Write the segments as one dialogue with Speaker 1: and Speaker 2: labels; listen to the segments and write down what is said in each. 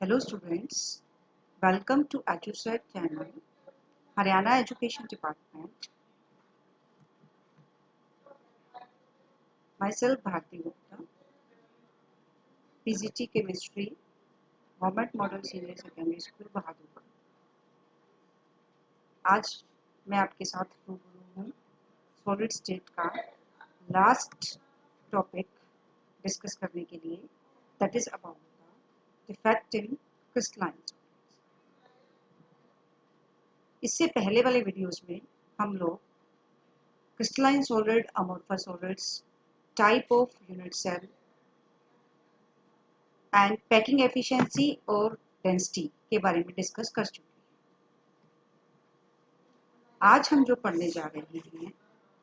Speaker 1: Hello students, welcome to EduSet channel, Haryana Education Department. Myself Bharti Gupta, PGT Chemistry, Government Model Senior Secondary School Bahadurgarh. आज मैं आपके साथ रूबरू हूँ solid state का लास्ट टॉपिक डिस्कस करने के लिए, that is about the defect in crystalline solids. इससे पहले वाले वीडियोस में हम लोग crystalline solid, amorphous solids, type of unit cell and packing efficiency और डेंसिटी के बारे में डिस्कस कर चुके हैं। आज हम जो पढ़ने जा रहे हैं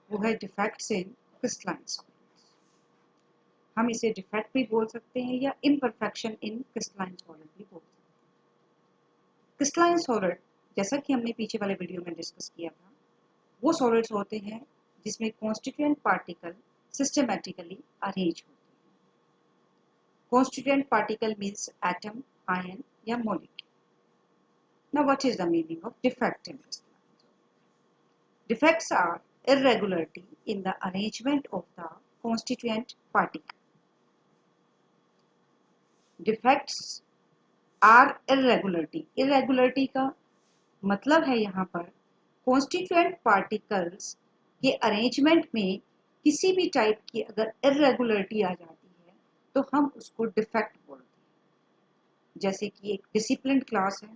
Speaker 1: वो है डिफेक्ट्स इन क्रिस्टलाइन सॉलिड्स। हम इसे डिफेक्ट भी बोल सकते हैं या इम्परफेक्शन इन क्रिस्टलाइन सॉलिड भी बोल सकते हैं। क्रिस्टलाइन सॉलिड, जैसा कि हमने पीछे वाले वीडियो में डिस्कस किया था, वो सॉलिड्स होते हैं जिसमें कॉन्स्टिट्यूएंट पार्टिकल सिस्टमैटिकली अरेंज होते हैं। Constituent particle means atom, ion या molecule. Now what is the meaning of defect in crystalline? Defects are irregularity in the arrangement of the constituent particle. Defects are irregularity. Irregularity का मतलब है यहाँ पर constituent particles के arrangement में किसी भी टाइप की अगर irregularity आ जाती है तो हम उसको डिफेक्ट बोलते हैं। जैसे कि एक डिसिप्लिन क्लास है,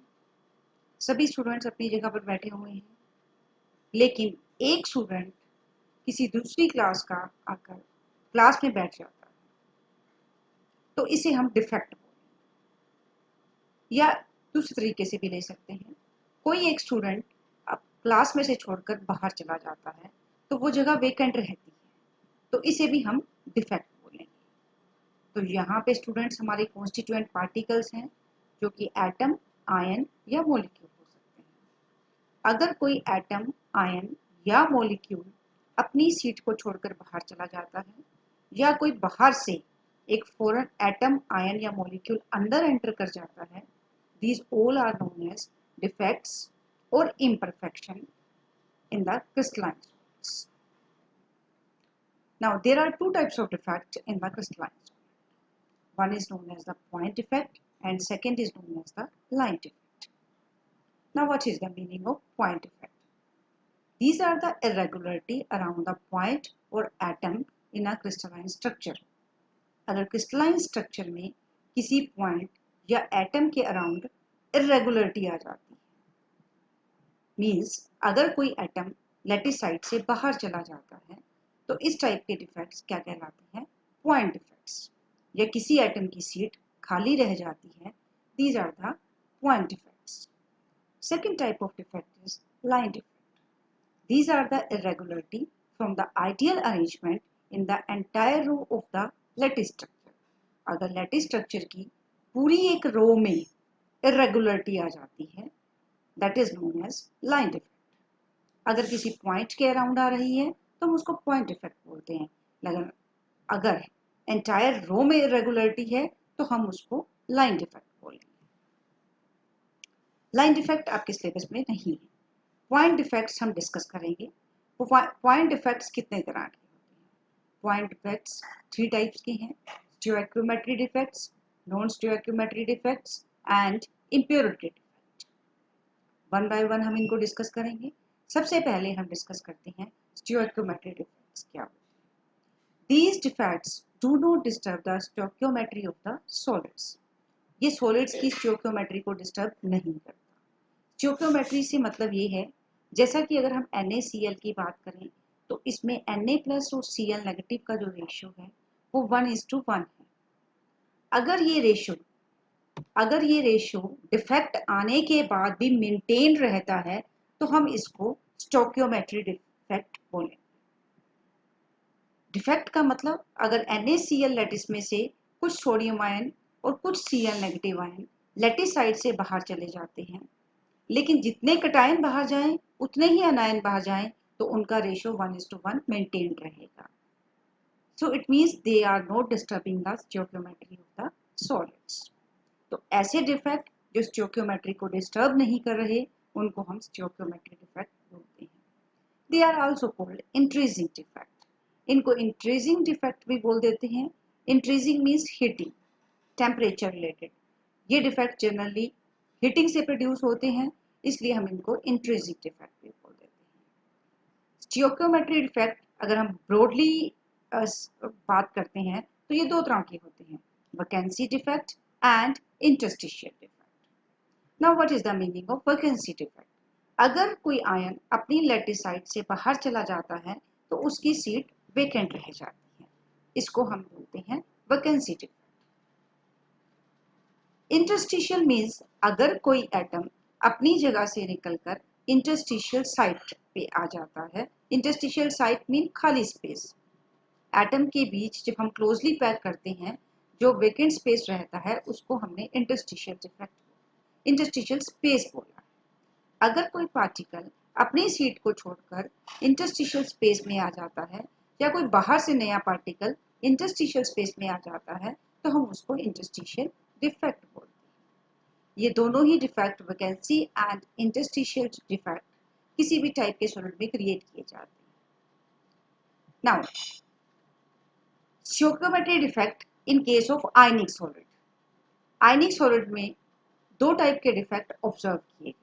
Speaker 1: सभी स्टूडेंट्स अपनी जगह पर बैठे हुए हैं, लेकिन एक स्टूडेंट किसी दूसरी क्लास का आकर क्लास में बैठ जाता है, तो इसे हम डिफेक्ट बोलेंगे। या दूसरे तरीके से भी ले सकते हैं, कोई एक स्टूडेंट अब क्लास में से छोड़कर बाहर चला जाता है तो वो जगह वेकेंट रहती है, तो इसे भी हम डिफेक्ट बोलेंगे। तो यहाँ पे स्टूडेंट्स हमारे कॉन्स्टिट्यूएंट पार्टिकल्स हैं जो कि एटम, आयन या मॉलिक्यूल हो सकते हैं। अगर कोई एटम, आयन या मॉलिक्यूल अपनी सीट को छोड़कर बाहर चला जाता है या कोई बाहर से एक फॉरेन एटम, आयन या मॉलिक्यूल अंदर एंटर कर जाता है, these all are known as defects or imperfection in the crystalline solids. Now there are two types of defect in the crystalline solid. One is known as the point defect and second is known as the line defect. Now what is the meaning of point defect? These are the irregularity around the point or atom in a crystalline structure. अगर crystalline structure में किसी point या atom के around irregularity आ जाती है, means अगर कोई atom lattice side से बाहर चला जाता है तो इस टाइप के डिफेक्ट्स क्या कहलाते हैं? Point defects. या किसी एटम की सीट खाली रह जाती है, these are the point defects. Second type of defect is line defect. These are the irregularity from the ideal arrangement in the entire row of the lattice structure. अगर lattice structure की पूरी एक रो में irregularity आ जाती है, that is known as line defect. अगर किसी point के अराउंड आ रही है तो हम उसको पॉइंट डिफेक्ट बोलते हैं, लेकिन अगर एंटायर रो में irregularity है तो हम उसको लाइन डिफेक्ट बोलेंगे। लाइन डिफेक्ट आपके सिलेबस में नहीं है। पॉइंट डिफेक्ट्स हम डिस्कस करेंगे। पॉइंट डिफेक्ट्स कितने तरह के होते हैं? पॉइंट डिफेक्ट्स 3 टाइप्स के हैं: stoichiometry defects, non stoichiometry defects and impurity defect. One by one हम इनको डिस्कस करेंगे। सबसे पहले हम डिस्कस करते हैं स्टियोक्योमेट्री डिफेक्ट्स क्या होते हैं। These defects do not disturb the stoichiometry of the solids. ये सॉलिड्स की स्टियोक्योमेट्री को डिस्टर्ब नहीं करता। स्टियोक्योमेट्री से मतलब ये है, जैसा कि अगर हम NaCl की बात करें तो इसमें Na प्लस और Cl नेगेटिव का जो रेशियो है वो 1:1 है। अगर ये रेशियो डिफेक्ट आने के बाद भी मेंटेन रहता है तो हम इसको स्टियोक्योमेट्री डिफेक्ट बोलेंगे। डिफेक्ट का मतलब अगर NaCl लैटिस में से कुछ सोडियम आयन और कुछ Cl negative ion lattice side से बाहर चले जाते हैं, लेकिन जितने कटायन बाहर जाएं उतने ही अनायन बाहर जाएं, तो उनका रेशियो 1:1 मेंटेन रहेगा। So it means they are not disturbing the stoichiometry of the solids. तो ऐसे डिफेक्ट जो स्टोइकियोमेट्री को डिस्टर्ब नहीं कर रहे उनको हम स्टोइकियोमेट्री डिफेक्ट बोलते हैं। They are also called intrinsic defect. इनको इंट्रीजिंग डिफेक्ट भी बोल देते हैं। Intrinsic means heating, temperature related. ये डिफेक्ट जनरली हीटिंग से प्रोड्यूस होते हैं, इसलिए हम इनको इंट्रीजिंग डिफेक्ट भी बोल देते हैं। स्टोइकियोमेट्री डिफेक्ट अगर हम ब्रॉडली बात करते हैं तो ये दो तरह के होते हैं, vacancy defect and interstitial defect. Now what is the meaning of vacancy defect? अगर कोई आयन अपनी लैटिस साइट से बाहर चला जाता है तो उसकी सीट वेकेंट रह जाती है, इसको हम बोलते हैं वैकेंसी डिफेक्ट। इंटरस्टिशियल मीन्स अगर कोई एटम अपनी जगह से निकलकर इंटरस्टिशियल साइट पे आ जाता है। इंटरस्टिशियल साइट मीन खाली स्पेस। एटम के बीच जब हम क्लोजली पैक करते हैं जो वेकेंट स्पेस रहता है उसको हमने इंटरस्टिशियल डिफेक्ट, इंटरस्टिशियल स्पेस बोला। अगर कोई पार्टिकल अपनी सीट को छोड़कर इंटरस्टिशियल स्पेस में आ जाता है या कोई बाहर से नया पार्टिकल इंटरस्टिशियल स्पेस में आ जाता है तो हम उसको इंटरस्टिशियल डिफेक्ट बोलते हैं। ये दोनों ही defect, vacancy and interstitial defect, किसी भी टाइप के सॉलिड में क्रिएट किए जाते हैं। Now stoichiometry defect in case of ionic solid. Ionic solid में दो टाइप के डिफेक्ट ऑब्जर्व किए गए।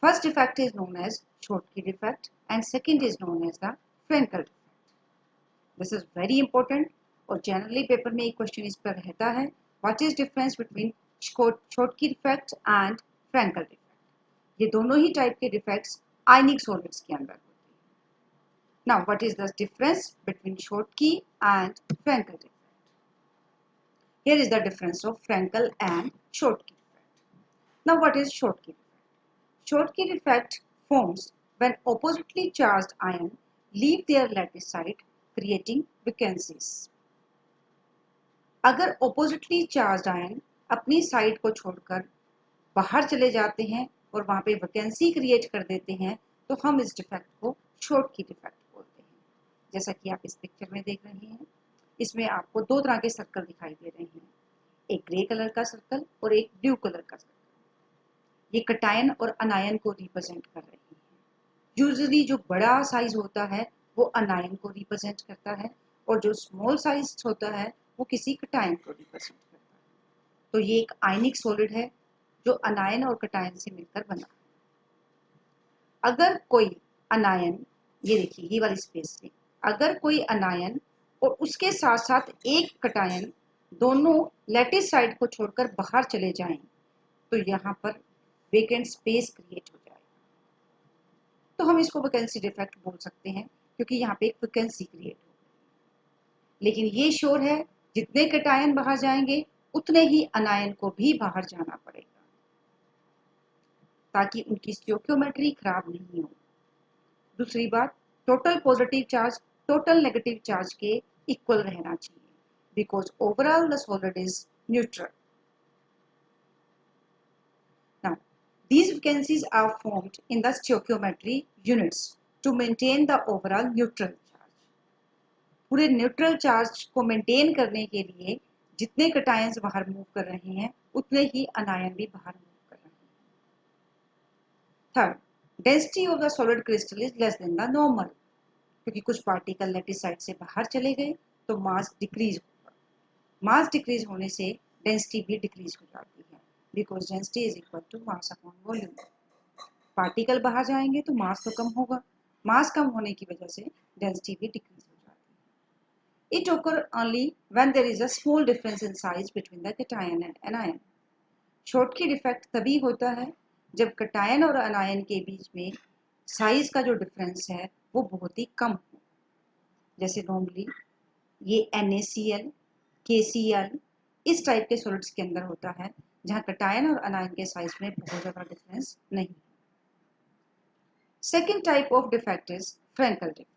Speaker 1: First defect is known as Schottky defect and second is known as the Frenkel defect. This is very important और generally paper में एक question इस पर रहता है, what is difference between Schottky defect and Frenkel defect. ये दोनों ही टाइप के डिफेक्ट्स आयनिक सॉलिड्स के अंदर होते हैं। Now what is the difference between Schottky and Frenkel defect? Here is the difference of Frankel and Schottky defect. Now what is Schottky defect? Schottky defect forms when oppositely charged ions leave their lattice site creating vacancies. अगर oppositely charged ion अपनी side को छोड़कर बाहर चले जाते हैं और वहां पे वैकेंसी क्रिएट कर देते हैं तो हम इस डिफेक्ट को Schottky डिफेक्ट बोलते हैं। जैसा कि आप इस पिक्चर में देख रहे हैं, इसमें आपको दो तरह के सर्कल दिखाई दे रहे हैं, एक ग्रे कलर का सर्कल और एक ब्लू कलर का सर्कल। ये कटायन और अनायन को रिप्रेजेंट कर रहे हैं। यूजुअली जो बड़ा साइज होता है वो अनायन को रिप्रेजेंट करता है और जो स्मॉल साइज होता है वो किसी कटायन को रिप्रेजेंट करता है। तो ये एक आयनिक सॉलिड है जो अनायन और कटायन से मिलकर बना है। अगर कोई अनायन, ये देखिए ये वाली स्पेस में, अगर कोई अनायन और उसके साथ साथ एक कटायन दोनों लैटिस साइड को छोड़कर बाहर चले जाएं तो यहाँ पर वेकेंट स्पेस क्रिएट हो जाएगा। तो हम इसको वैकेंसी डिफेक्ट बोल सकते हैं क्योंकि यहाँ पे एक वैकेंसी क्रिएट हो गई। लेकिन ये श्योर है जितने कटायन बाहर जाएंगे उतने ही अनायन को भी बाहर जाना पड़ेगा ताकि उनकी स्टोइकियोमेट्री खराब नहीं हो। दूसरी बात, total positive charge total negative charge के इक्वल रहना चाहिए because overall the solid is neutral. Now, these vacancies are formed in the stoichiometry units to maintain the overall neutral charge. पूरे न्यूट्रल चार्ज को मेंटेन करने के लिए जितने cations बाहर मूव कर रहे हैं उतने ही अनायन भी बाहर मूव कर रहे हैं। Third, density of the solid crystal is less than the normal, क्योंकि कुछ पार्टिकल लैटिस साइड से बाहर चले गए तो मास डिक्रीज, मास डिक्रीज होने से डेंसिटी भी डिक्रीज हो जाती है because density is equal to mass upon volume. Particle बाहर जाएंगे तो मास तो कम होगा, मास कम होने की वजह से डेंसिटी भी डिक्रीज हो जाती है। It occur only when there is a small difference in size between the cation and anion. Schottky defect तभी होता है जब कटायन और अनायन के बीच में साइज का जो डिफरेंस है वो बहुत ही कम हो। जैसे नॉर्मली ये NaCl, KCl इस टाइप के सॉलिड्स के अंदर होता है जहां कटायन और अनायन के साइज में बहुत ज्यादा डिफरेंस नहीं। Second type of defect is Frenkel defect.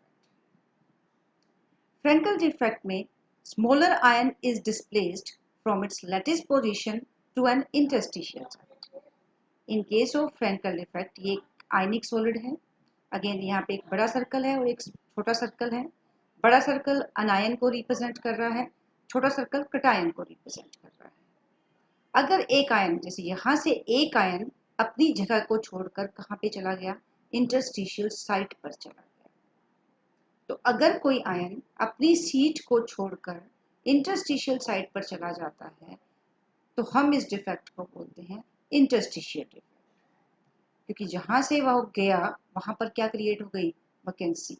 Speaker 1: Frenkel defect में smaller ion is displaced from its lattice position to an interstitial site. In case of Frenkel defect ये आयनिक सॉलिड है। Again यहाँ पे एक बड़ा सर्कल है और एक छोटा सर्कल है। बड़ा सर्कल अनायन को रिप्रेजेंट कर रहा है, छोटा सर्कल कटायन को रिप्रेजेंट कर रहा है। अगर एक आयन, जैसे यहाँ से एक आयन अपनी जगह को छोड़कर कहाँ पे चला गया, इंटरस्टिशियल साइट पर चला गया। तो अगर कोई आयन अपनी सीट को छोड़कर इंटरस्टिशियल साइट पर चला जाता है तो हम इस डिफेक्ट को बोलते हैं इंटरस्टिशियल डिफेक्ट, क्योंकि जहां से वह गया वहां पर क्या क्रिएट हो गई, वैकेंसी,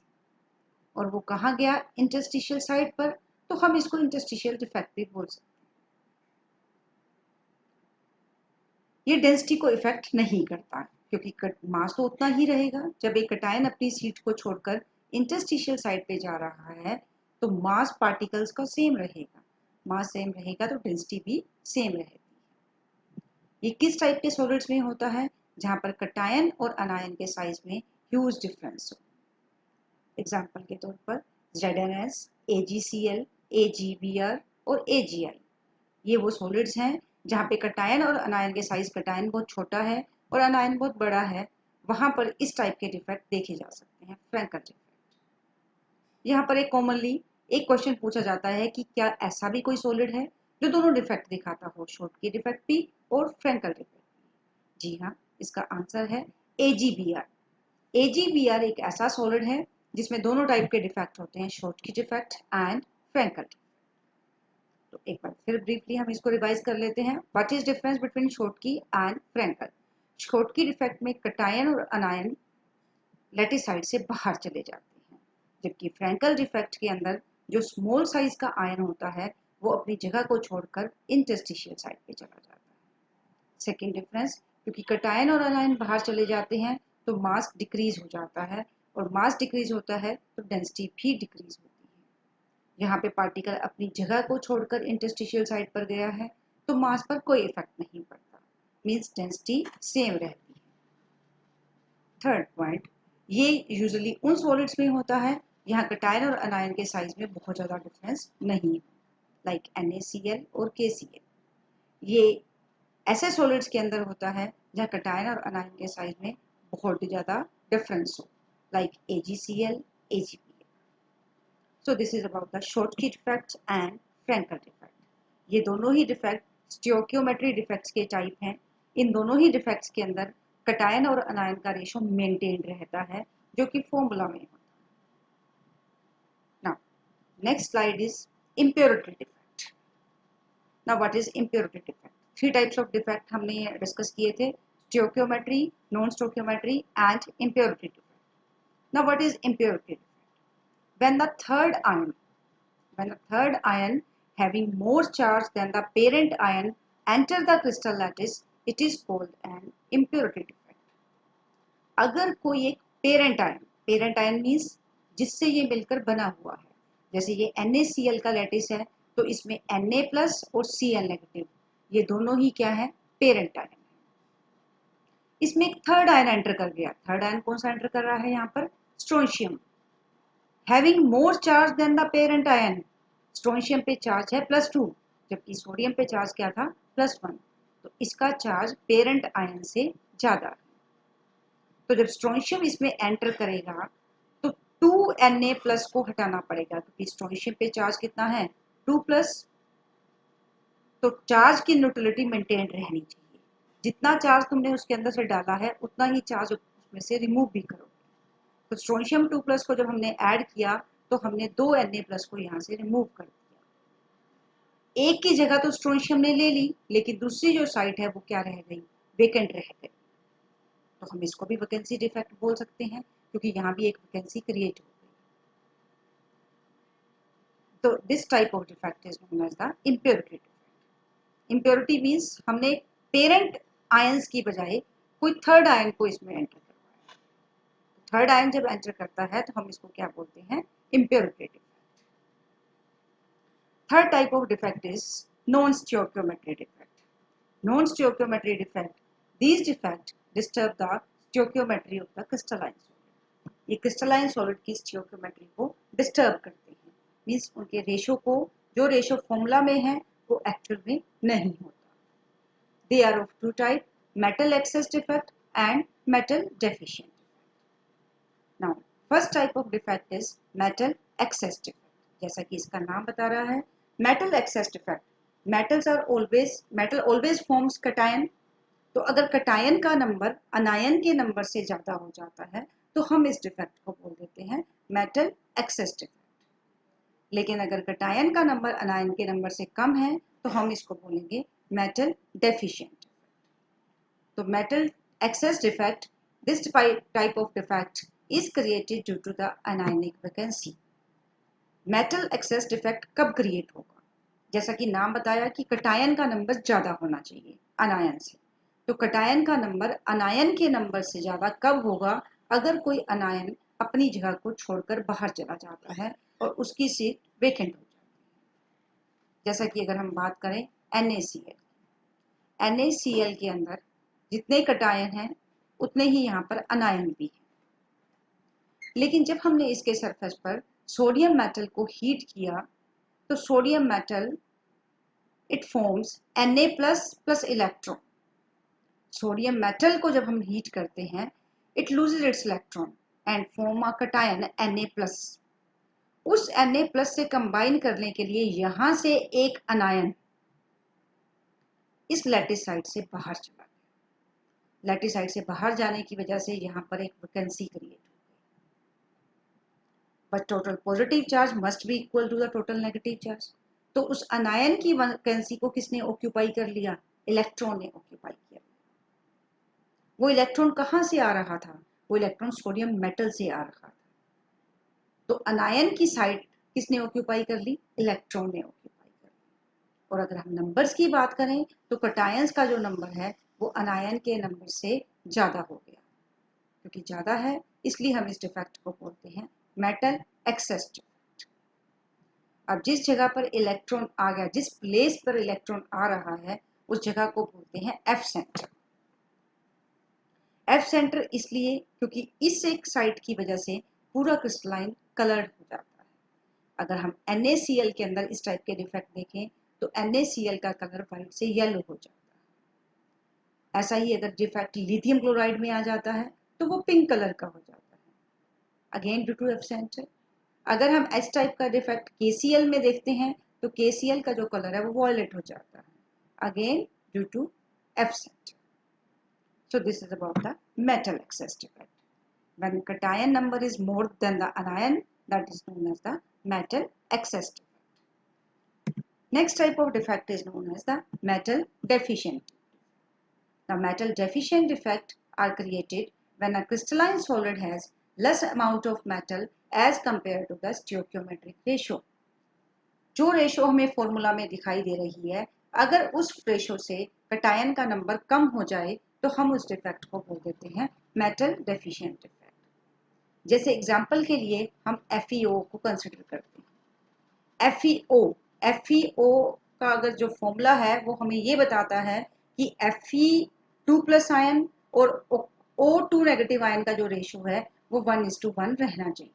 Speaker 1: और वो कहाँ गया, इंटरस्टिशियल साइट पर, तो हम इसको इंटरस्टिशियल डिफेक्ट भी बोल सकते हैं। ये डेंसिटी को इफेक्ट नहीं करता क्योंकि मास तो उतना ही रहेगा। जब एक कटायन अपनी सीट को छोड़कर इंटरस्टिशियल साइड पे जा रहा है तो मास पार्टिकल्स का सेम रहेगा, मास सेम रहेगा तो डेंसिटी भी सेम रहेगी। ये किस टाइप के सॉलिड्स में होता है, जहां पर कटायन और अनायन के साइज में ह्यूज डिफरेंस हो। एग्जाम्पल के तौर पर ZnS, AgCl, AgBr और AgI, ये वो सॉलिड्स हैं जहाँ पे कटायन और अनायन के साइज, कटायन बहुत छोटा है और अनायन बहुत बड़ा है, वहां पर इस टाइप के डिफेक्ट देखे जा सकते हैं, फ्रैंकल डिफेक्ट। यहाँ पर एक कॉमनली एक क्वेश्चन पूछा जाता है कि क्या ऐसा भी कोई सॉलिड है जो दोनों डिफेक्ट दिखाता हो, शॉर्टकी डिफेक्ट भी और फ्रैंकल डिफेक्ट भी। जी हाँ, इसका आंसर है AgBr। AgBr एक ऐसा सॉलिड है जिसमें दोनों टाइप के डिफेक्ट होते हैं, Schottky defect and Frenkel defect. तो एक बार फिर ब्रीफली हम इसको रिवाइज कर लेते हैं। What is difference between Schottky and Frenkel? Schottky defect में कटायन और अनायन लैटिस साइड से बाहर चले जाते हैं, जबकि फ्रैंकल डिफेक्ट के अंदर जो स्मॉल साइज का आयन होता है वो अपनी जगह को छोड़कर इंटरस्टिशियल साइड पे चला जाता है। सेकेंड डिफरेंस, क्योंकि कटायन और अनायन बाहर चले जाते हैं तो मास डिक्रीज हो जाता है, और मास डिक्रीज होता है तो डेंसिटी भी डिक्रीज होती है। यहाँ पे पार्टिकल अपनी जगह को छोड़कर इंटरस्टिशियल साइड पर गया है तो मास पर कोई इफेक्ट नहीं पड़ता, मींस डेंसिटी सेम रहती है। थर्ड पॉइंट, ये यूजुअली उन सॉलिड्स में होता है यहाँ कटायन और अनायन के साइज में बहुत ज़्यादा डिफरेंस नहीं, लाइक NaCl और KCl। ये ऐसे सॉलिड्स के अंदर होता है जहाँ कटायन और अनायन के साइज में बहुत ही ज़्यादा डिफरेंस हो, like AgCl, AgBl। So this is about the Schottky defects and Frenkel defect. ये दोनों ही डिफेक्ट स्टोइकियोमेट्री डिफेक्ट्स के टाइप हैं। इन दोनों ही डिफेक्ट्स के अंदर कटायन और अनायन का रेशो मेंटेन रहता है जो कि फॉर्मूला में होता है। Now next slide is impurity defect. Now what is impurity defect? Three types of defect हमने डिस्कस किए थे, stoichiometry, non stoichiometry and impurity defect. Now what is impurity defect? when the third ion when a third ion having more charge than the parent ion enter the crystal lattice, it is called an impurity defect. अगर कोई एक parent ion means जिससे ये मिलकर बना हुआ है, जैसे ये NaCl का लैटिस है तो इसमें Na प्लस और Cl नेगेटिव, ये दोनों ही क्या है, पेरेंट आयन। इसमें एक थर्ड आयन एंटर कर गया। थर्ड आयन कौन सा एंटर कर रहा है यहाँ पर, strontium, having more charge than the parent ion. Strontium पे चार्ज है +2, जबकि सोडियम पे चार्ज क्या था, +1, तो इसका चार्ज पेरेंट आयन से ज्यादा है। तो जब स्ट्रोंशियम इसमें एंटर करेगा तो 2Na+ को हटाना पड़ेगा, क्योंकि स्ट्रोंशियम पे चार्ज कितना है, 2+, तो चार्ज की न्यूट्रलिटी मेंटेन रहनी चाहिए। जितना चार्ज तुमने उसके अंदर से डाला है उतना ही चार्ज उसमें से रिमूव भी करो। तो स्ट्रोंशियम 2+ को जब हमने ऐड किया तो हमने 2Na+ को यहाँ से रिमूव कर दिया। एक की जगह तो स्ट्रोंशियम ने ले ली, लेकिन दूसरी जो साइट है वो क्या रह गई, वेकेंट रह गई। तो हम इसको भी वैकेंसी डिफेक्ट बोल सकते हैं, क्योंकि यहाँ भी एक वैकेंसी क्रिएट हो गई। तो this type of defect is known as the impurity defect. Impurity means हमने पेरेंट आयंस की बजाय कोई थर्ड आयन को इसमें एंटर करवाया। थर्ड आयन जब एंटर करता है तो हम इसको क्या बोलते हैं, impurity defect. Third type of defect is non-stoichiometry defect. Non-stoichiometry defect. These defects disturb the stoichiometry of the crystalline solid. ये crystalline solid की stoichiometry को disturb करते हैं, मीन्स उनके रेशो को, जो रेशो फॉर्मूला में है वो एक्चुअल में नहीं होता। They are of two type, metal excess defect and metal deficient defect. Now, first type of defect is metal excess defect. जैसा कि इसका नाम बता रहा है, metal access defect, metal always forms cation. तो अगर कटायन का नंबर अनायन के नंबर से ज़्यादा हो जाता है तो हम इस डिफेक्ट को बोल देते हैं मेटल एक्सेस डिफेक्ट। लेकिन अगर कटायन का नंबर अनायन के नंबर से कम है तो हम इसको बोलेंगे मेटल डेफिशिएंट। तो metal excess defect, this type of defect is created due to the anionic vacancy. Metal access defect कब क्रिएट होगा? जैसा कि नाम बताया कि कटायन का नंबर ज़्यादा होना चाहिए अनायन से। तो कटायन का नंबर अनायन के नंबर से ज़्यादा कब होगा? अगर कोई अनायन अपनी जगह को छोड़कर बाहर चला जाता है और उसकी सीट वेकेंट हो जाती है। जैसा कि अगर हम बात करें NaCl, NaCl के अंदर जितने कटायन हैं उतने ही यहाँ पर अनायन भी हैं। लेकिन जब हमने इसके सरफेस पर सोडियम मेटल को हीट किया तो sodium metal it forms Na plus electron. Sodium metal को जब हम हीट करते हैं it loses it's electron and form a cation Na plus. उस Na प्लस से कंबाइन करने के लिए यहाँ से एक अनायन इस लैटिस साइड से बाहर चला गया। लैटिस साइड से बाहर जाने की वजह से यहाँ पर एक वैकेंसी क्रिएट हो गई। But total positive charge must be equal to the total negative charge. तो उस अनायन की वैकेंसी को किसने ऑक्यूपाई कर लिया? इलेक्ट्रॉन ने ऑक्यूपाई किया। वो इलेक्ट्रॉन कहाँ से आ रहा था? वो इलेक्ट्रॉन सोडियम मेटल से आ रहा था। तो अनायन की साइड किसने ऑक्यूपाई कर ली? इलेक्ट्रॉन ने ऑक्यूपाई कर ली। और अगर हम नंबर्स की बात करें तो कटायंस का जो नंबर है वो अनायन के नंबर से ज़्यादा हो गया। क्योंकि ज़्यादा है इसलिए हम इस डिफेक्ट को बोलते हैं मेटल एक्सेस डिफेक्ट। अब जिस जगह पर इलेक्ट्रॉन आ गया, जिस प्लेस पर इलेक्ट्रॉन आ रहा है उस जगह को बोलते हैं एफ सेंटर। एफ सेंटर इसलिए क्योंकि इस एक साइड की वजह से पूरा क्रिस्टलाइन कलर्ड हो जाता है। अगर हम NaCl के अंदर इस टाइप के डिफेक्ट देखें तो NaCl का कलर वाइट से येलो हो जाता है। ऐसा ही अगर डिफेक्ट लिथियम क्लोराइड में आ जाता है तो वो पिंक कलर का हो जाता है, again due to F centre. अगर हम इस टाइप का डिफेक्ट KCl में देखते हैं तो KCl का जो कलर है वो वॉयलेट हो जाता है, again due to F centre. So this is about the metal excess defect. When cation number is more than the anion, that is known as the metal excess defect. Next type of defect is known as the metal deficient. The metal deficient defect are created when a crystalline solid has less amount of metal as compared to the stoichiometric ratio. जो ratio हमें formula में दिखाई दे रही है, अगर उस ratio से cation का नंबर कम हो जाए तो हम उस डिफेक्ट को बोल देते हैं मेटल डेफिशिएंट डिफेक्ट। जैसे एग्जांपल के लिए हम FeO को कंसिडर करते हैं। FeO का अगर जो फॉर्मूला है वो हमें ये बताता है कि Fe2 प्लस आयन और O2 नेगेटिव आयन का जो रेशो है वो 1:1 रहना चाहिए।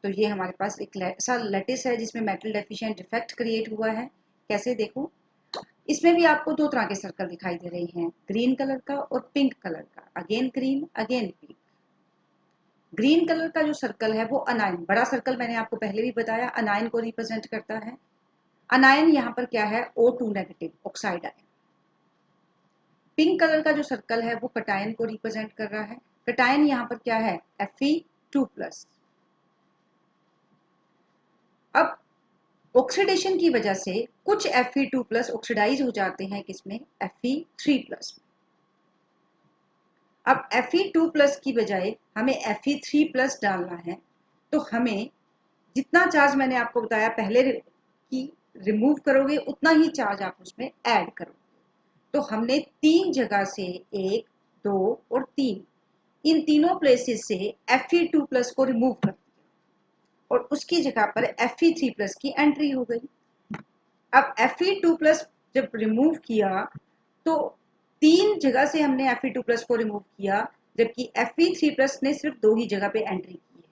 Speaker 1: तो ये हमारे पास एक ऐसा लैटिस है जिसमें मेटल डेफिशिएंट डिफेक्ट क्रिएट हुआ है। कैसे देखो, इसमें भी आपको दो तरह के सर्कल दिखाई दे रहे हैं, ग्रीन कलर का और पिंक कलर का, again green again pink. Green colour का जो सर्कल है वो अनायन, बड़ा सर्कल मैंने आपको पहले भी बताया अनायन को रिप्रेजेंट करता है। अनायन यहाँ पर क्या है? O2 negative oxide ion. Pink colour का जो सर्कल है वो कटायन को रिप्रेजेंट कर रहा है। कटायन यहाँ पर क्या है? Fe2 plus. अब ऑक्सीडेशन की वजह से कुछ Fe2 प्लस ऑक्सीडाइज हो जाते हैं किसमें? Fe3 प्लस में। अब Fe2 प्लस की बजाय हमें Fe3 प्लस डालना है तो हमें जितना चार्ज मैंने आपको बताया पहले कि रिमूव करोगे उतना ही चार्ज आप उसमें ऐड करोगे। तो हमने तीन जगह से 1, 2 और 3 इन तीनों प्लेसेस से Fe2 प्लस को रिमूव कर दिया और उसकी जगह पर Fe3 प्लस की एंट्री हो गई। अब Fe2 प्लस जब रिमूव किया तो तीन जगह से हमने Fe2 प्लस को रिमूव किया, जबकि Fe3 प्लस ने सिर्फ दो ही जगह पे एंट्री की है,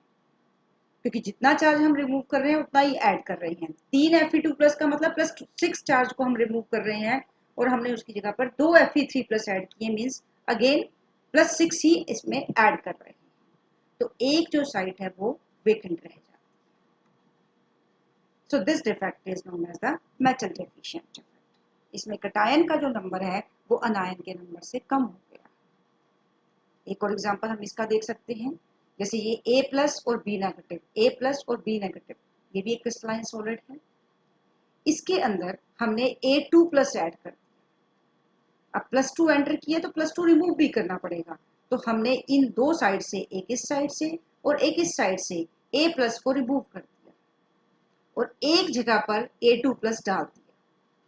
Speaker 1: क्योंकि जितना चार्ज हम रिमूव कर रहे हैं उतना ही ऐड कर रहे हैं। 3 Fe2 प्लस का मतलब प्लस 6 चार्ज को हम रिमूव कर रहे हैं और हमने उसकी जगह पर 2 Fe3 प्लस ऐड किए, मीन्स अगेन प्लस 6 ही इसमें ऐड कर रहे हैं। तो एक जो साइट है वो वेकेंट रह जाती है। So this defect is known as the metal deficient defect. इसमें कटायन का जो नंबर है वो अनायन के नंबर से कम हो गया। एक और एग्जांपल हम इसका देख सकते हैं, जैसे ये A+ और B नेगेटिव, A+ और B नेगेटिव, ये भी एक क्रिस्टलाइन सॉलिड है। इसके अंदर हमने A2+ ऐड कर दिया। अब +2 एंटर किया तो +2 रिमूव भी करना पड़ेगा, तो हमने इन दो साइड से, एक इस साइड से और एक इस साइड से A+ को रिमूव कर दिया और एक जगह पर A2+ डाल दिया,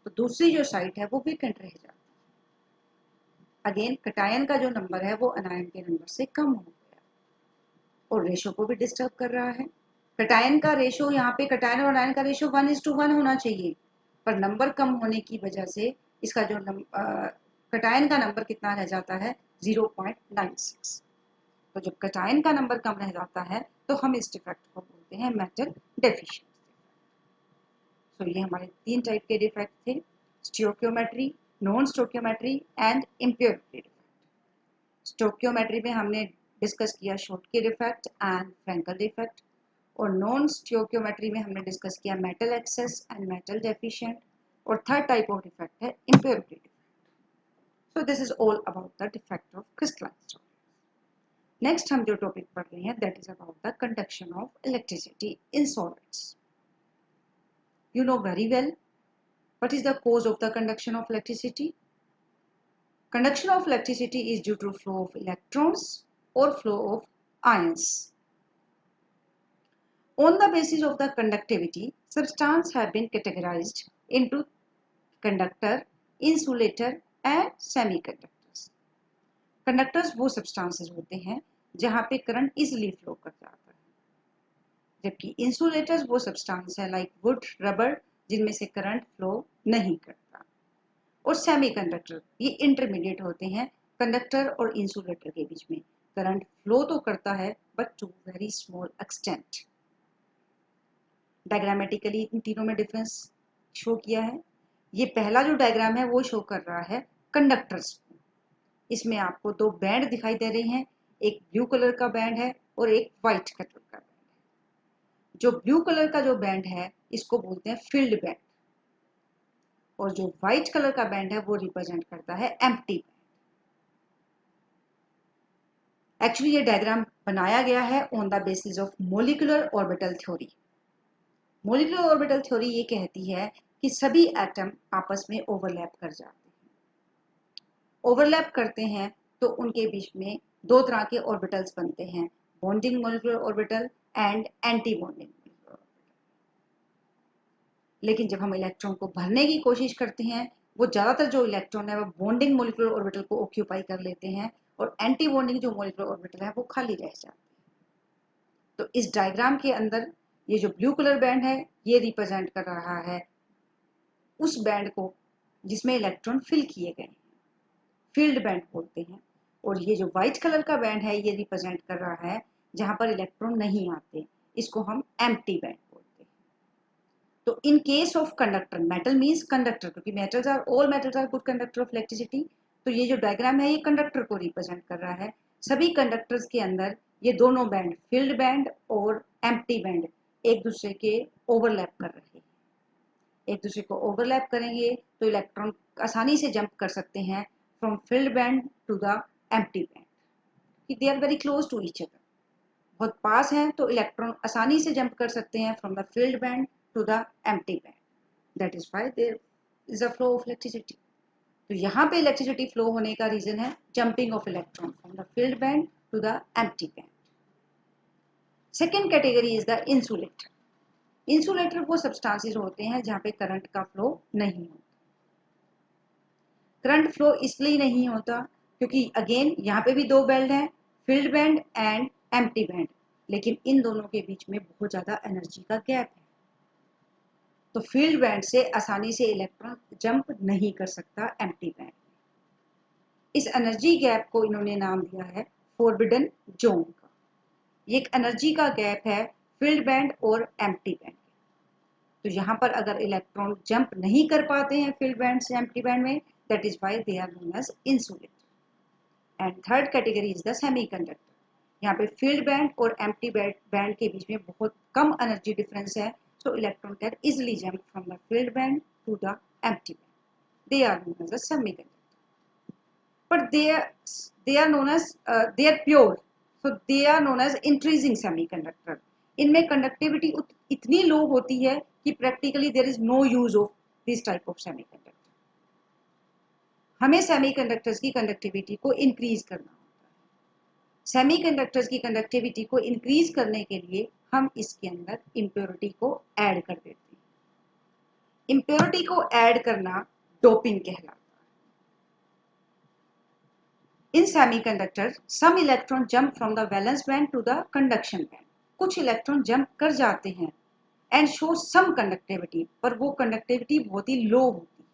Speaker 1: तो दूसरी जो साइड है वो वेकेंट रह जाती है। अगेन कटायन का जो नंबर है वो अनायन के नंबर से कम हो गया और रेशो को भी डिस्टर्ब कर रहा है। कटायन का रेशो, यहाँ पे कटायन और अनायन का रेशो 1:1 होना चाहिए, पर नंबर कम होने की वजह से इसका जो कटायन का नंबर कितना रह जाता है, 0.96। तो जब कटायन का नंबर कम रह जाता है तो हम इस डिफेक्ट को बोलते हैं मेटल डेफिशिएंसी। तो ये हमारे 3 टाइप के डिफेक्ट थे, stoichiometry, non stoichiometry and impurity defect. Stoichiometry में हमने डिस्कस किया Schottky defect and Frenkel defect, और नॉन स्टोइकियोमेट्री में हमने डिस्कस किया metal excess and metal deficient, और थर्ड टाइप ऑफ डिफेक्ट है impurity defect. So this is all about the defect of crystalline solid. Next हम जो topic पढ़ रहे हैं that is about the conduction of electricity in solids. You know very well what is the cause of the conduction of electricity. Conduction of electricity is due to flow of electrons or flow of ions. On the basis of the conductivity, substances have been categorized into conductor, insulator and semiconductors. Conductors वो substances होते हैं जहाँ पे current easily flow कर जाता है, जबकि insulators वो सब्सटेंस है लाइक वुड, रबर, जिनमें से करंट फ्लो नहीं करता। और सेमीकंडक्टर ये इंटरमीडिएट होते हैं कंडक्टर और इंसुलेटर के बीच में, करंट फ्लो तो करता है but to very small extent. Diagrammatically इन तीनों में डिफरेंस शो किया है। ये पहला जो डायग्राम है वो शो कर रहा है कंडक्टर्स। इसमें आपको दो बैंड दिखाई दे रहे हैं, एक ब्लू कलर का बैंड है और एक व्हाइट कलर का बैंड। जो ब्लू कलर का जो बैंड है इसको बोलते हैं फील्ड बैंड, और जो व्हाइट कलर का बैंड है वो रिप्रेजेंट करता है एम्प्टी बैंड। एक्चुअली ये डायग्राम बनाया गया है on the basis of molecular orbital theory. Molecular orbital theory ये कहती है कि सभी एटम आपस में ओवरलैप कर जाते हैं। ओवरलैप करते हैं तो उनके बीच में दो तरह के ऑर्बिटल्स बनते हैं, bonding molecular orbital and anti bonding. लेकिन जब हम इलेक्ट्रॉन को भरने की कोशिश करते हैं, वो ज़्यादातर जो इलेक्ट्रॉन है वो बॉन्डिंग मोलिकुलर ऑर्बिटल को ऑक्यूपाई कर लेते हैं और एंटी बॉन्डिंग जो मोलिकुलर ऑर्बिटल है वो खाली रह जाते हैं। तो इस डायग्राम के अंदर ये जो ब्लू कलर बैंड है ये रिप्रेजेंट कर रहा है उस बैंड को जिसमें इलेक्ट्रॉन फिल किए गए हैं, फील्ड बैंड बोलते हैं। और ये जो व्हाइट कलर का बैंड है ये रिप्रेजेंट कर रहा है जहां पर इलेक्ट्रॉन नहीं आते, इसको हम एम्प्टी बैंड बोलते हैं। तो in case of conductor, metal means conductor, क्योंकि metals are, all metals are good conductor of electricity. तो ये जो डायग्राम है ये कंडक्टर को रिप्रेजेंट कर रहा है। सभी कंडक्टर्स के अंदर ये दोनों बैंड, फील्ड बैंड और एम्प्टी बैंड, एक दूसरे के ओवरलैप कर रहे हैं। एक दूसरे को ओवरलैप करेंगे तो इलेक्ट्रॉन आसानी से जंप कर सकते हैं from filled band to the empty band, कि they are very close to each other, बहुत पास हैं तो इलेक्ट्रॉन आसानी से जंप कर सकते हैं from the filled band to the empty band. That is why there is a flow of electricity. तो यहाँ पे इलेक्ट्रिसिटी फ्लो होने का रीजन है jumping of electron from the filled band to the empty band. Second category is the insulator. Insulator वो substances होते हैं जहाँ पे करंट का फ्लो नहीं होता। करंट फ्लो इसलिए नहीं होता क्योंकि अगेन यहाँ पे भी दो बैंड हैं, filled band and empty band, लेकिन इन दोनों के बीच में बहुत ज़्यादा एनर्जी का गैप है। तो फील्ड बैंड से आसानी से इलेक्ट्रॉन जंप नहीं कर सकता एम्प्टी बैंड। इस एनर्जी गैप को इन्होंने नाम दिया है फोरबिडन जोन का। ये एक एनर्जी का गैप है फील्ड बैंड और एम्प्टी बैंड। तो यहाँ पर अगर इलेक्ट्रॉन जंप नहीं कर पाते हैं फील्ड बैंड से एम्प्टी बैंड में, that is why they are known as insulator. And third category is the semiconductor. यहाँ पे फील्ड बैंड और एम्प्टी बैंड के बीच में बहुत कम एनर्जी डिफरेंस है, So electron can easily jump from the filled band to the empty band. They are known as a semiconductor. But they are known as they are pure. So they are known as increasing semiconductor. इनमें conductivity इतनी low होती है कि practically there is no use of this type of semiconductor. हमें semiconductors की conductivity को increase करना होता है. Semiconductors की conductivity को increase करने के लिए हम इसके अंदर impurity को add कर देते हैं. Impurity को add करना doping कहलाता है. In semiconductors, some electron jump from the valence band to the conduction band. कुछ इलेक्ट्रॉन जंप कर जाते हैं and show some conductivity, पर वो conductivity बहुत ही low होती है.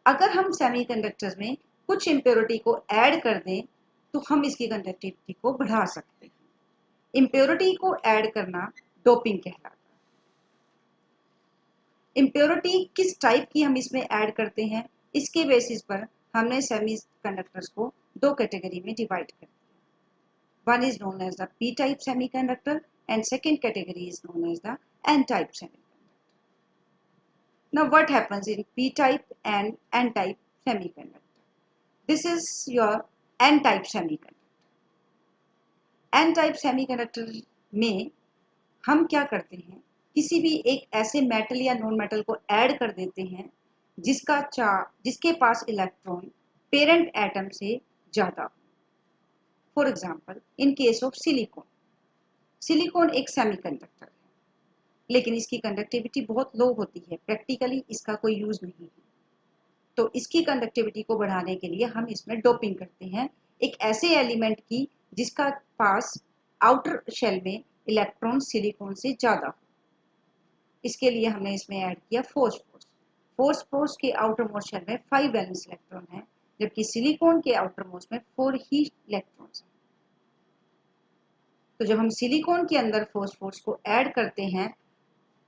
Speaker 1: अगर हम सेमीकंडक्टर्स में कुछ इम्प्योरिटी को ऐड कर दें तो हम इसकी कंडक्टिविटी को बढ़ा सकते हैं. इम्प्योरिटी को ऐड करना डोपिंग कहलाता है. इम्प्योरिटी किस टाइप की हम इसमें ऐड करते हैं, इसके बेसिस पर हमने सेमीकंडक्टर्स को दो कैटेगरी में डिवाइड कर दिया. One is known as the p-type semiconductor and second category is known as the n-type semiconductor. Now what happens in p-type and n-type semiconductor? This is your n-type semiconductor. n-type semiconductor में हम क्या करते हैं, किसी भी एक ऐसे metal या नॉन मेटल को ऐड कर देते हैं जिसके पास इलेक्ट्रॉन पेरेंट एटम से ज़्यादा हो. For example in case of silicon. Silicon एक सेमीकंडक्टर है लेकिन इसकी कंडक्टिविटी बहुत लो होती है, प्रैक्टिकली इसका कोई यूज नहीं है. तो इसकी कंडक्टिविटी को बढ़ाने के लिए हम इसमें डोपिंग करते हैं एक ऐसे एलिमेंट की जिसका पास आउटर शेल में इलेक्ट्रॉन सिलिकॉन से ज़्यादा हो. इसके लिए हमने इसमें ऐड किया फॉस्फोरस. फॉस्फोरस के आउटर मोस्ट शेल में 5 वैलेंस इलेक्ट्रॉन है जबकि सिलिकॉन के आउटर मोस्ट में 4 ही इलेक्ट्रॉन्स हैं. तो जब हम सिलिकॉन के अंदर फॉस्फोरस को ऐड करते हैं,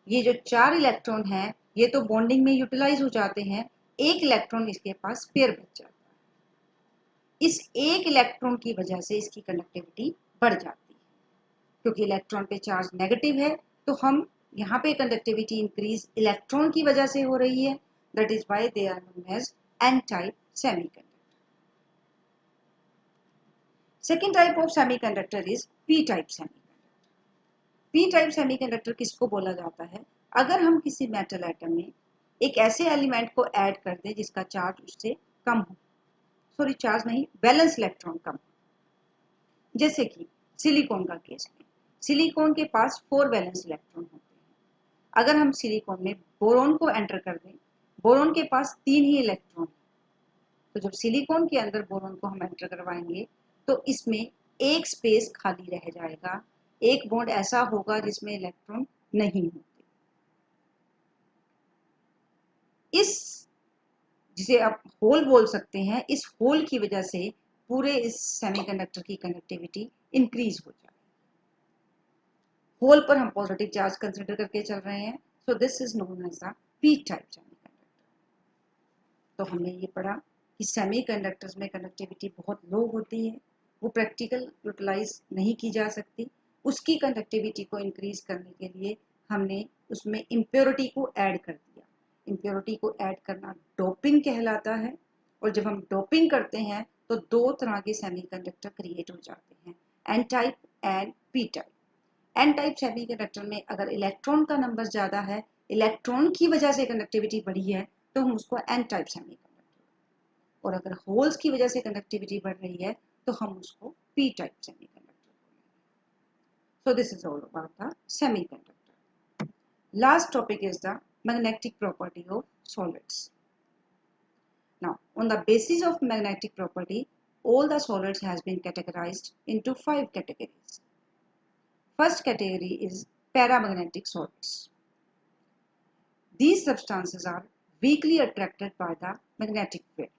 Speaker 1: ये जो 4 इलेक्ट्रॉन हैं ये तो बॉन्डिंग में यूटिलाइज हो जाते हैं, एक इलेक्ट्रॉन इसके पास स्पेयर बच जाता है. इस एक इलेक्ट्रॉन की वजह से इसकी कंडक्टिविटी बढ़ जाती है. क्योंकि इलेक्ट्रॉन पे चार्ज नेगेटिव है तो हम यहाँ पे कंडक्टिविटी इंक्रीज इलेक्ट्रॉन की वजह से हो रही है. That is why they are known as n-type semiconductor. Second type of semiconductor is p-type semiconductor. p-type semiconductor किसको बोला जाता है, अगर हम किसी मेटल एटम में एक ऐसे एलिमेंट को ऐड कर दें जिसका चार्ज उससे कम हो, सॉरी चार्ज नहीं, वैलेंस इलेक्ट्रॉन कम हो. जैसे कि सिलिकॉन का केस में सिलिकॉन के पास 4 वैलेंस इलेक्ट्रॉन होते हैं. अगर हम सिलिकॉन में बोरॉन को एंटर कर दें, बोरॉन के पास 3 ही इलेक्ट्रॉन, तो जब सिलिकॉन के अंदर बोरॉन को हम एंटर करवाएंगे तो इसमें एक स्पेस खाली रह जाएगा, एक बॉन्ड ऐसा होगा जिसमें इलेक्ट्रॉन नहीं होते. इस जिसे आप होल बोल सकते हैं, इस होल की वजह से पूरे इस सेमीकंडक्टर की कंडक्टिविटी इंक्रीज हो जाए. होल पर हम पॉजिटिव चार्ज कंसिडर करके चल रहे हैं. So this is known as the p-type semiconductor. तो हमने ये पढ़ा कि सेमीकंडक्टर्स में कंडक्टिविटी बहुत लो होती है, वो प्रैक्टिकल यूटिलाइज नहीं की जा सकती. उसकी कंडक्टिविटी को इंक्रीज करने के लिए हमने उसमें इम्प्योरिटी को ऐड कर दिया. इम्प्योरिटी को ऐड करना डोपिंग कहलाता है. और जब हम डोपिंग करते हैं तो दो तरह के सेमीकंडक्टर क्रिएट हो जाते हैं, n-type and p-type. n-type semiconductor में अगर इलेक्ट्रॉन का नंबर ज़्यादा है, इलेक्ट्रॉन की वजह से कंडक्टिविटी बढ़ी है, तो हम उसको n-type सेमीकंडक्टर. और अगर होल्स की वजह से कंडक्टिविटी बढ़ रही है तो हम उसको p-type semiconductor. So this is all about the semiconductor. Last topic is the magnetic property of solids. Now, on the basis of magnetic property, all the solids has been categorized into 5 categories. First category is paramagnetic solids. These substances are weakly attracted by the magnetic field.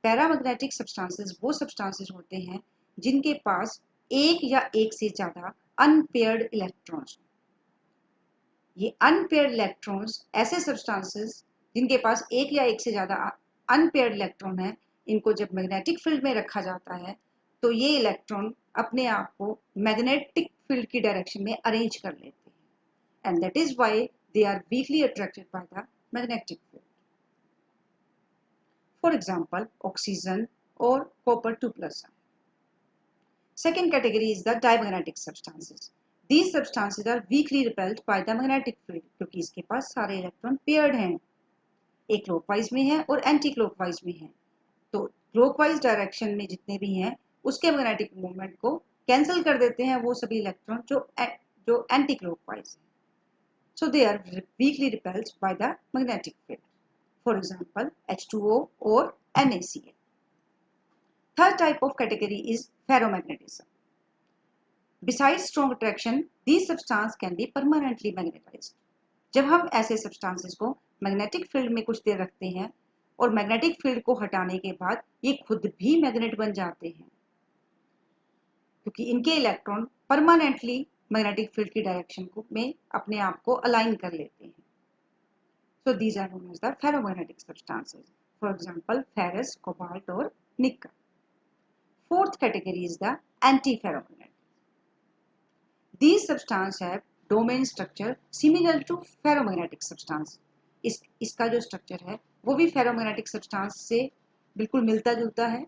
Speaker 1: Paramagnetic substances वो substances होते हैं जिनके पास एक या एक से ज़्यादा unpaired electrons. ये अनपेयर्ड इलेक्ट्रॉन्स ऐसे सब्सटेंसेस जिनके पास एक या एक से ज़्यादा अनपेयर्ड इलेक्ट्रॉन है, इनको जब मैग्नेटिक फील्ड में रखा जाता है तो ये इलेक्ट्रॉन अपने आप को मैग्नेटिक फील्ड की डायरेक्शन में अरेंज कर लेते हैं and that is why they are weakly attracted by the magnetic field. For example, oxygen or copper 2+. Second category is the diamagnetic substances. These substances are weakly repelled by the magnetic field क्योंकि इसके पास सारे electron paired हैं, एक clockwise में है और anti clockwise में है। तो क्लॉकवाइज डायरेक्शन में जितने भी हैं उसके मैग्नेटिक मूवमेंट को कैंसिल कर देते हैं वो सभी इलेक्ट्रॉन जो एंटी क्लॉकवाइज है। So they are weakly repelled by the magnetic field. For example, H2O or NaCl. Third type of category is ferromagnetism. Besides strong attraction, these substances can be permanently magnetized. जब हम ऐसे substances को magnetic field में कुछ देर रखते हैं और magnetic field को हटाने के बाद ये खुद भी magnet बन जाते हैं क्योंकि इनके इलेक्ट्रॉन permanently magnetic field की डायरेक्शन को में अपने आप को अलाइन कर लेते हैं। So these are known as the ferromagnetic substances. For example, ferrous, cobalt और nickel. Fourth category is the antiferromagnetic. These substances have domain structure similar to ferromagnetic substance. इसका जो स्ट्रक्चर है वो भी ferromagnetic substance से बिल्कुल मिलता जुलता है।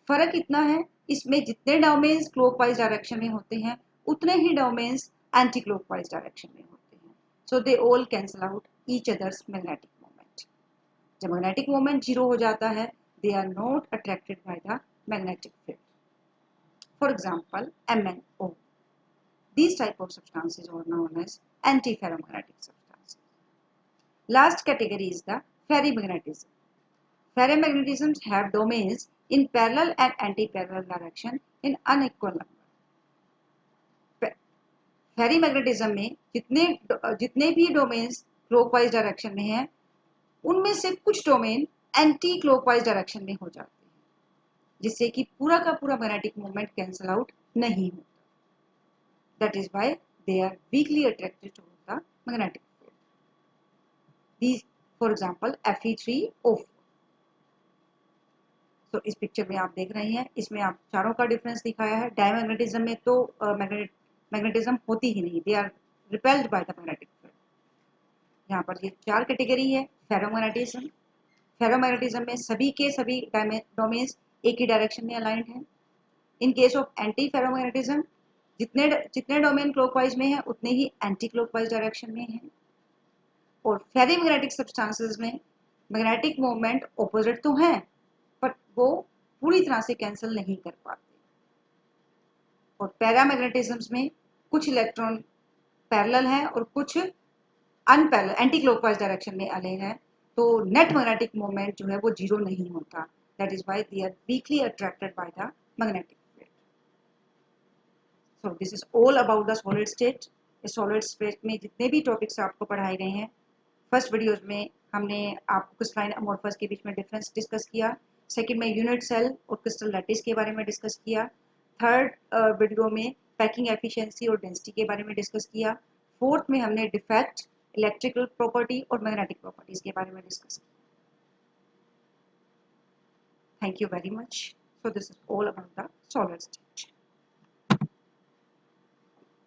Speaker 1: फर्क इतना है इसमें जितने डोमेन्स क्लॉकवाइज डायरेक्शन में होते हैं उतने ही डोमेन्स एंटी क्लॉकवाइज डायरेक्शन में होते हैं। So they all cancel out each others magnetic moment. जब मैग्नेटिक मोमेंट जीरो हो जाता है they are not attracted by the magnetic field. For example MnO. These type of substances are known as antiferromagnetic substances. Last category is the ferrimagnetism. Ferrimagnetisms have domains in parallel and anti-parallel direction in unequal number. Ferrimagnetism में जितने भी domains clockwise direction में हैं उनमें से कुछ domain anti clockwise direction में हो जाते हैं जिससे कि पूरा का पूरा मैग्नेटिक मोमेंट कैंसल आउट नहीं होता। That is why they are weakly attracted to the magnetic field. These, for example, Fe3O4. तो इस पिक्चर में आप देख रहे हैं इसमें आप चारों का डिफरेंस दिखाया है। डायमैग्नेटिज्म में तो मैग्नेटिज्म होती ही नहीं, they are repelled by the magnetic field. यहाँ पर ये चार कैटेगरी है। फेरोमैग्नेटिज्म, फेरोमैग्नेटिज्म में सभी के सभी डोमेन्स एक ही डायरेक्शन में अलाइंड हैं। इन केस ऑफ एंटी फेरोमैग्नेटिज्म जितने डोमेन क्लॉकवाइज में है उतने ही एंटी क्लॉकवाइज डायरेक्शन में है। और फेरीमैग्नेटिक सब्सटेंसेस में मैग्नेटिक मूवमेंट ऑपोजिट तो हैं बट वो पूरी तरह से कैंसिल नहीं कर पाते। और पैरामैग्नेटिज्म्स में कुछ इलेक्ट्रॉन पैरेलल हैं और कुछ अनपैरेलल एंटी क्लॉकवाइज डायरेक्शन में अलाइन है, तो नेट मैग्नेटिक मूवमेंट जो है वो जीरो नहीं होता। That is why they are weakly attracted by the magnetic field. So this is all about the solid state. इस सॉलिड स्टेट में जितने भी टॉपिक्स आपको पढ़ाए गए हैं, फर्स्ट वीडियोज में हमने आपको क्रिस्टलाइन अमोर्फस के बीच में डिफरेंस डिस्कस किया, सेकंड में यूनिट सेल और क्रिस्टल लैटिस के बारे में डिस्कस किया, थर्ड वीडियो में पैकिंग एफिशिएंसी और डेंसिटी के बारे में डिस्कस किया, फोर्थ में हमने डिफेक्ट, इलेक्ट्रिकल प्रॉपर्टी और मैग्नेटिक प्रॉपर्टीज के बारे में डिस्कस किया। Thank you very much. So this is all about the solid state.